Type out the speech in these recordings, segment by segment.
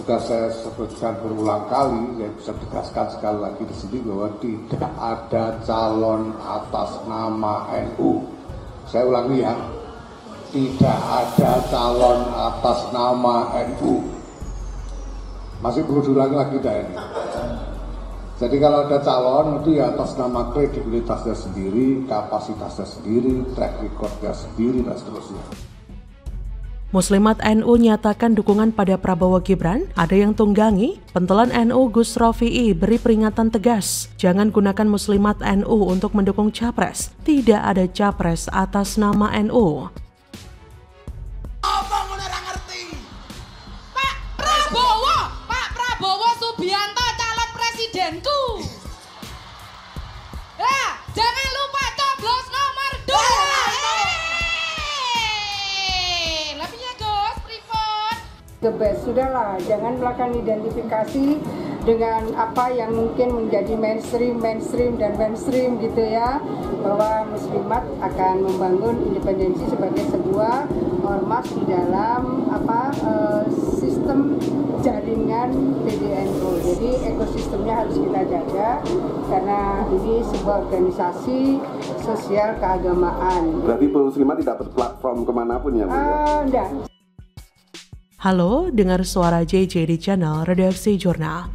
Sudah saya sebutkan berulang kali, saya bisa tegaskan sekali lagi di sini bahwa tidak ada calon atas nama NU. Saya ulangi ya, tidak ada calon atas nama NU. Masih perlu diulangi lagi dah ini. Jadi kalau ada calon itu ya atas nama kredibilitasnya sendiri, kapasitasnya sendiri, track recordnya sendiri, dan seterusnya. Muslimat NU nyatakan dukungan pada Prabowo Gibran, ada yang tunggangi. Pentolan NU Gus Rofi'i beri peringatan tegas, jangan gunakan Muslimat NU untuk mendukung capres. Tidak ada capres atas nama NU. Apa ngono ora ngerti? Pak Prabowo Subianto calon presidenku. Ya, jangan lupa coblos nomor 2. The best, sudahlah, jangan melakukan identifikasi dengan apa yang mungkin menjadi mainstream gitu ya, bahwa Muslimat akan membangun independensi sebagai sebuah ormas di dalam sistem jaringan PBNU. Jadi ekosistemnya harus kita jaga karena ini sebuah organisasi sosial keagamaan. Berarti Muslimat tidak berplatform kemanapun ya? Enggak. Halo, dengar suara JJ di channel Redaksi Jurnal.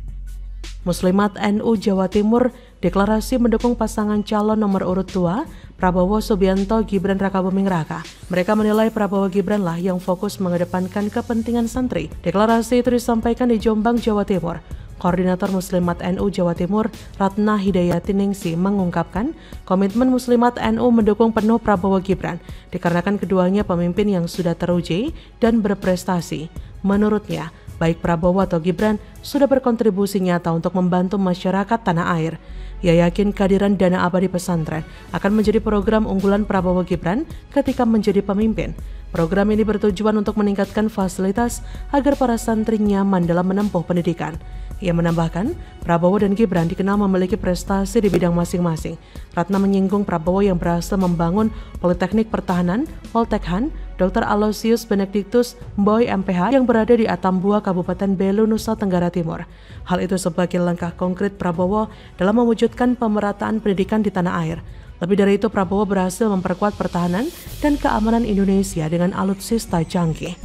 Muslimat NU Jawa Timur deklarasi mendukung pasangan calon nomor urut 2, Prabowo Subianto Gibran Rakabuming Raka. Mereka menilai Prabowo Gibran lah yang fokus mengedepankan kepentingan santri. Deklarasi itu disampaikan di Jombang, Jawa Timur. Koordinator Muslimat NU Jawa Timur, Ratna Hidayati Ningsi, mengungkapkan komitmen Muslimat NU mendukung penuh Prabowo Gibran dikarenakan keduanya pemimpin yang sudah teruji dan berprestasi. Menurutnya, baik Prabowo atau Gibran sudah berkontribusi nyata untuk membantu masyarakat tanah air. Ia yakin kehadiran dana abadi pesantren akan menjadi program unggulan Prabowo Gibran ketika menjadi pemimpin. Program ini bertujuan untuk meningkatkan fasilitas agar para santri nyaman dalam menempuh pendidikan. Ia menambahkan, Prabowo dan Gibran dikenal memiliki prestasi di bidang masing-masing. Ratna menyinggung Prabowo yang berhasil membangun Politeknik Pertahanan, Poltekhan, Dr. Aloysius Benedictus Mboy MPH yang berada di Atambua, Kabupaten Belu, Nusa Tenggara Timur. Hal itu sebagai langkah konkret Prabowo dalam mewujudkan pemerataan pendidikan di tanah air. Lebih dari itu, Prabowo berhasil memperkuat pertahanan dan keamanan Indonesia dengan alutsista canggih.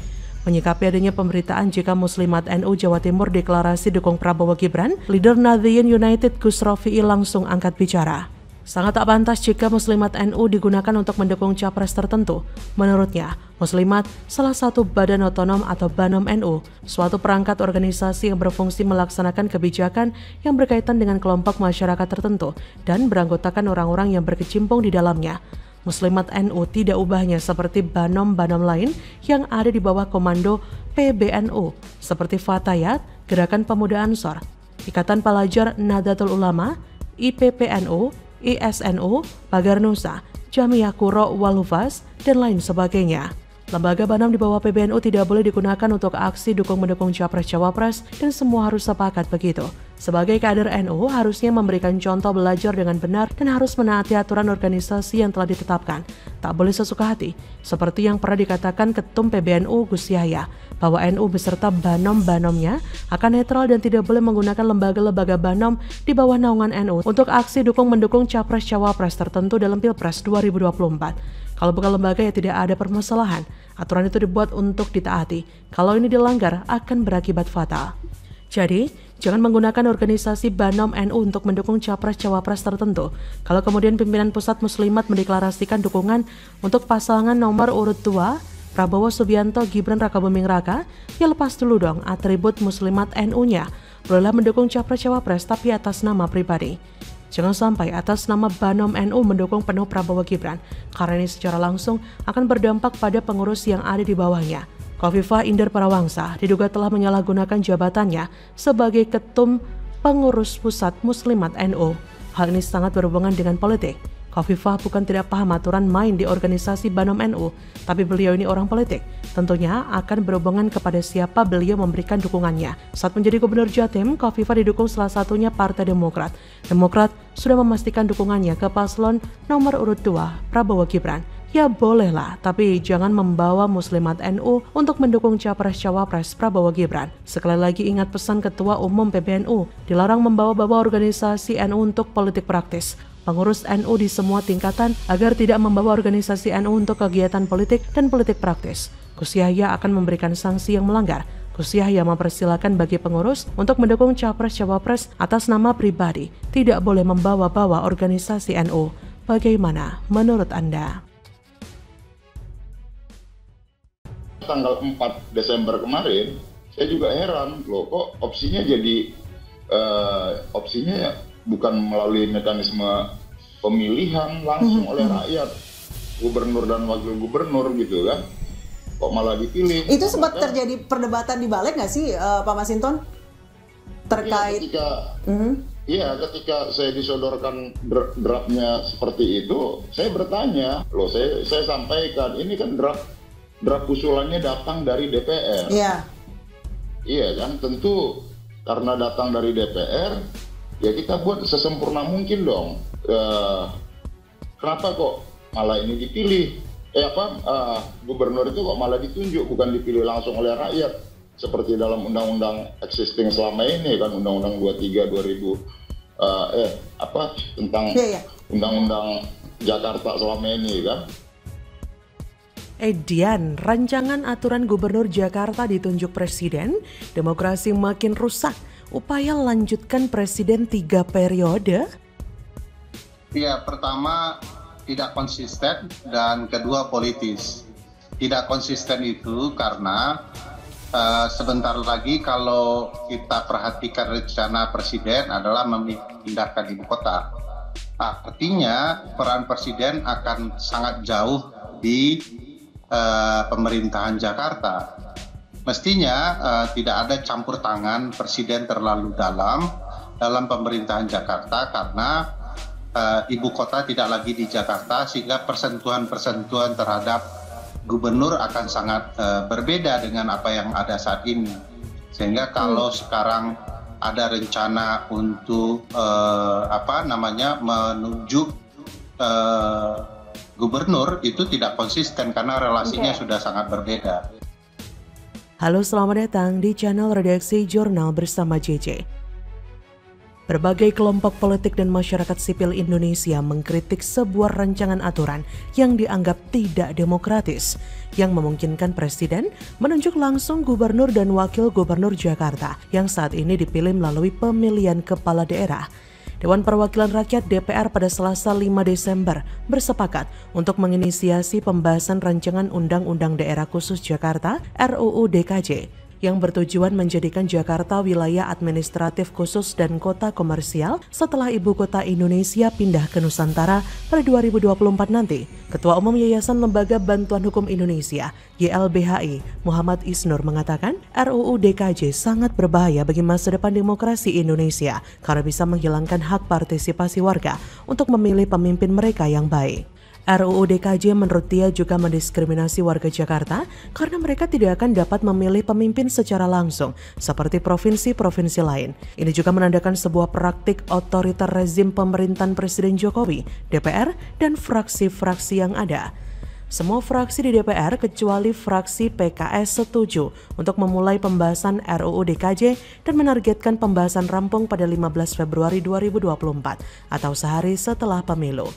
Menyikapi adanya pemberitaan jika Muslimat NU Jawa Timur deklarasi dukung Prabowo Gibran, leader Nahdliyin United Gus Rofi'i langsung angkat bicara. Sangat tak pantas jika Muslimat NU digunakan untuk mendukung capres tertentu. Menurutnya, Muslimat salah satu badan otonom atau BANOM NU, suatu perangkat organisasi yang berfungsi melaksanakan kebijakan yang berkaitan dengan kelompok masyarakat tertentu dan beranggotakan orang-orang yang berkecimpung di dalamnya. Muslimat NU tidak ubahnya seperti BANOM-BANOM lain yang ada di bawah komando PBNU seperti Fatayat, Gerakan Pemuda Ansor, Ikatan Pelajar Nahdlatul Ulama, IPPNU, ISNU, Pagar Nusa, Jamiah Quro wal Hufaz, dan lain sebagainya. Lembaga BANOM di bawah PBNU tidak boleh digunakan untuk aksi dukung-mendukung capres-cawapres dan semua harus sepakat begitu. Sebagai kader NU harusnya memberikan contoh belajar dengan benar dan harus menaati aturan organisasi yang telah ditetapkan. Tak boleh sesuka hati, seperti yang pernah dikatakan Ketum PBNU Gus Yahya, bahwa NU beserta BANOM-BANOMnya akan netral dan tidak boleh menggunakan lembaga-lembaga BANOM di bawah naungan NU untuk aksi dukung-mendukung capres-cawapres tertentu dalam Pilpres 2024. Kalau bukan lembaga ya tidak ada permasalahan. Aturan itu dibuat untuk ditaati. Kalau ini dilanggar akan berakibat fatal. Jadi, jangan menggunakan organisasi BANOM NU untuk mendukung capres-cawapres tertentu. Kalau kemudian pimpinan pusat Muslimat mendeklarasikan dukungan untuk pasangan nomor urut 2, Prabowo Subianto Gibran Rakabuming Raka, ya lepas dulu dong atribut Muslimat NU-nya. Bolehlah mendukung capres-cawapres tapi atas nama pribadi. Jangan sampai atas nama BANOM NU mendukung penuh Prabowo Gibran, karena ini secara langsung akan berdampak pada pengurus yang ada di bawahnya. Khofifah Indar Parawangsa diduga telah menyalahgunakan jabatannya sebagai Ketum Pengurus Pusat Muslimat NU. Hal ini sangat berhubungan dengan politik. Khofifah bukan tidak paham aturan main di organisasi BANOM NU, tapi beliau ini orang politik. Tentunya akan berhubungan kepada siapa beliau memberikan dukungannya. Saat menjadi Gubernur Jatim, Khofifah didukung salah satunya Partai Demokrat. Demokrat sudah memastikan dukungannya ke paslon nomor urut 2, Prabowo Gibran. Ya bolehlah, tapi jangan membawa Muslimat NU untuk mendukung Capres-Cawapres Prabowo Gibran. Sekali lagi ingat pesan Ketua Umum PBNU, dilarang membawa-bawa organisasi NU untuk politik praktis. Pengurus NU di semua tingkatan agar tidak membawa organisasi NU untuk kegiatan politik dan politik praktis. Gus Yahya akan memberikan sanksi yang melanggar. Gus Yahya mempersilahkan bagi pengurus untuk mendukung Capres-Cawapres atas nama pribadi, tidak boleh membawa-bawa organisasi NU. Bagaimana menurut Anda? Tanggal 4 Desember kemarin, saya juga heran loh, kok opsinya jadi opsinya ya bukan melalui mekanisme pemilihan langsung oleh rakyat, gubernur dan wakil gubernur gitu kan, kok malah dipilih. Itu sempat terjadi perdebatan di balik nggak sih Pak Masinton terkait? Ketika saya disodorkan draftnya seperti itu, saya bertanya loh, saya sampaikan ini kan draft usulannya datang dari DPR. Iya kan, tentu karena datang dari DPR, ya kita buat sesempurna mungkin dong. Kenapa kok malah ini dipilih? Gubernur itu kok malah ditunjuk, bukan dipilih langsung oleh rakyat seperti dalam undang-undang existing selama ini kan, Undang-Undang 23 tentang Undang-Undang Jakarta selama ini kan. Edian, rancangan aturan Gubernur Jakarta ditunjuk Presiden, demokrasi makin rusak, upaya lanjutkan Presiden 3 periode? Ya, pertama tidak konsisten dan kedua politis. Tidak konsisten itu karena sebentar lagi kalau kita perhatikan rencana Presiden adalah memindahkan ibu kota. Artinya peran Presiden akan sangat jauh di pemerintahan Jakarta. Mestinya tidak ada campur tangan Presiden terlalu dalam pemerintahan Jakarta karena ibu kota tidak lagi di Jakarta, sehingga persentuhan-persentuhan terhadap gubernur akan sangat berbeda dengan apa yang ada saat ini. Sehingga kalau sekarang ada rencana untuk menunjuk gubernur, itu tidak konsisten karena relasinya sudah sangat berbeda. Halo, selamat datang di channel Redaksi Jurnal bersama JJ. Berbagai kelompok politik dan masyarakat sipil Indonesia mengkritik sebuah rancangan aturan yang dianggap tidak demokratis, yang memungkinkan Presiden menunjuk langsung gubernur dan wakil gubernur Jakarta yang saat ini dipilih melalui pemilihan kepala daerah. Dewan Perwakilan Rakyat DPR pada Selasa 5 Desember bersepakat untuk menginisiasi pembahasan rancangan Undang-Undang Daerah Khusus Jakarta RUU DKJ yang bertujuan menjadikan Jakarta wilayah administratif khusus dan kota komersial setelah ibu kota Indonesia pindah ke Nusantara pada 2024 nanti. Ketua Umum Yayasan Lembaga Bantuan Hukum Indonesia YLBHI Muhammad Isnur mengatakan RUU DKJ sangat berbahaya bagi masa depan demokrasi Indonesia karena bisa menghilangkan hak partisipasi warga untuk memilih pemimpin mereka yang baik. RUU DKJ menurut dia juga mendiskriminasi warga Jakarta karena mereka tidak akan dapat memilih pemimpin secara langsung seperti provinsi-provinsi lain. Ini juga menandakan sebuah praktik otoriter rezim pemerintahan Presiden Jokowi, DPR, dan fraksi-fraksi yang ada. Semua fraksi di DPR kecuali fraksi PKS setuju untuk memulai pembahasan RUU DKJ dan menargetkan pembahasan rampung pada 15 Februari 2024 atau sehari setelah pemilu.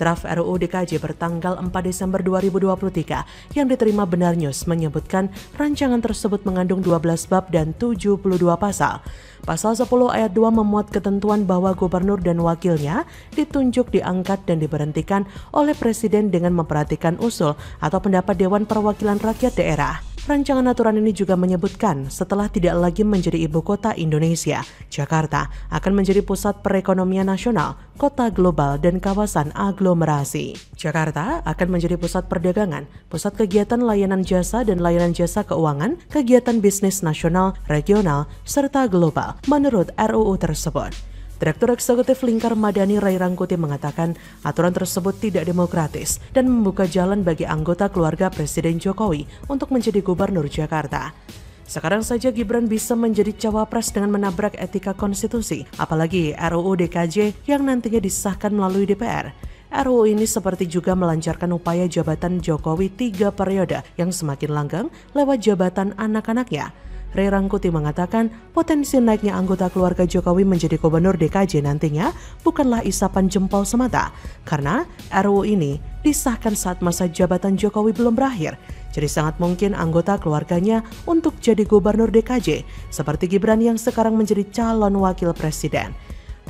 Draft RUU DKJ bertanggal 4 Desember 2023 yang diterima Benar News menyebutkan rancangan tersebut mengandung 12 bab dan 72 pasal. Pasal 10 ayat 2 memuat ketentuan bahwa gubernur dan wakilnya ditunjuk, diangkat, dan diberhentikan oleh Presiden dengan memperhatikan usul atau pendapat Dewan Perwakilan Rakyat Daerah. Rancangan aturan ini juga menyebutkan setelah tidak lagi menjadi ibu kota Indonesia, Jakarta akan menjadi pusat perekonomian nasional, kota global, dan kawasan aglomerasi. Jakarta akan menjadi pusat perdagangan, pusat kegiatan layanan jasa dan layanan jasa keuangan, kegiatan bisnis nasional, regional, serta global, menurut RUU tersebut. Direktur Eksekutif Lingkar Madani Ray Rangkuti mengatakan aturan tersebut tidak demokratis dan membuka jalan bagi anggota keluarga Presiden Jokowi untuk menjadi gubernur Jakarta. Sekarang saja Gibran bisa menjadi cawapres dengan menabrak etika konstitusi, apalagi RUU DKJ yang nantinya disahkan melalui DPR. RUU ini seperti juga melancarkan upaya jabatan Jokowi 3 periode yang semakin langgeng lewat jabatan anak-anaknya. Ray Rangkuti mengatakan potensi naiknya anggota keluarga Jokowi menjadi gubernur DKJ nantinya bukanlah isapan jempol semata, karena RUU ini disahkan saat masa jabatan Jokowi belum berakhir. Jadi sangat mungkin anggota keluarganya untuk jadi gubernur DKJ, seperti Gibran yang sekarang menjadi calon wakil presiden.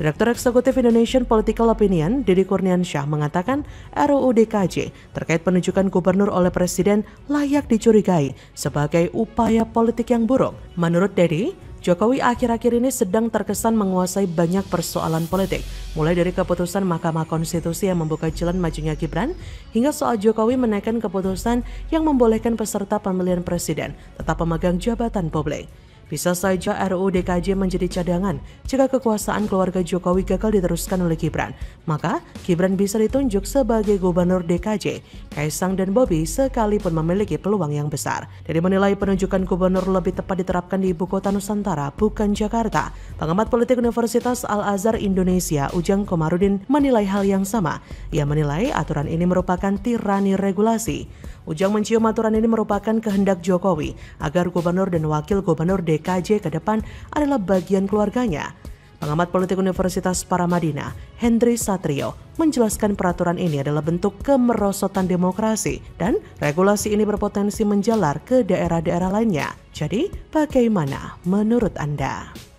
Direktur Eksekutif Indonesian Political Opinion, Deddy Kurniansyah mengatakan RUU DKJ terkait penunjukan gubernur oleh presiden layak dicurigai sebagai upaya politik yang buruk. Menurut Deddy, Jokowi akhir-akhir ini sedang terkesan menguasai banyak persoalan politik, mulai dari keputusan Mahkamah Konstitusi yang membuka jalan majunya Gibran, hingga soal Jokowi menaikkan keputusan yang membolehkan peserta pemilihan presiden tetap memegang jabatan publik. Bisa saja RUU DKJ menjadi cadangan jika kekuasaan keluarga Jokowi gagal diteruskan oleh Gibran. Maka Gibran bisa ditunjuk sebagai gubernur DKJ. Kaisang dan Bobi sekalipun memiliki peluang yang besar. Dari menilai penunjukan gubernur lebih tepat diterapkan di ibu kota Nusantara, bukan Jakarta. Pengamat politik Universitas Al-Azhar Indonesia, Ujang Komarudin, menilai hal yang sama. Ia menilai aturan ini merupakan tirani regulasi. Ujang mencium aturan ini merupakan kehendak Jokowi agar gubernur dan wakil gubernur DKJ ke depan adalah bagian keluarganya. Pengamat politik Universitas Paramadina, Hendry Satrio, menjelaskan peraturan ini adalah bentuk kemerosotan demokrasi dan regulasi ini berpotensi menjalar ke daerah-daerah lainnya. Jadi, bagaimana menurut Anda?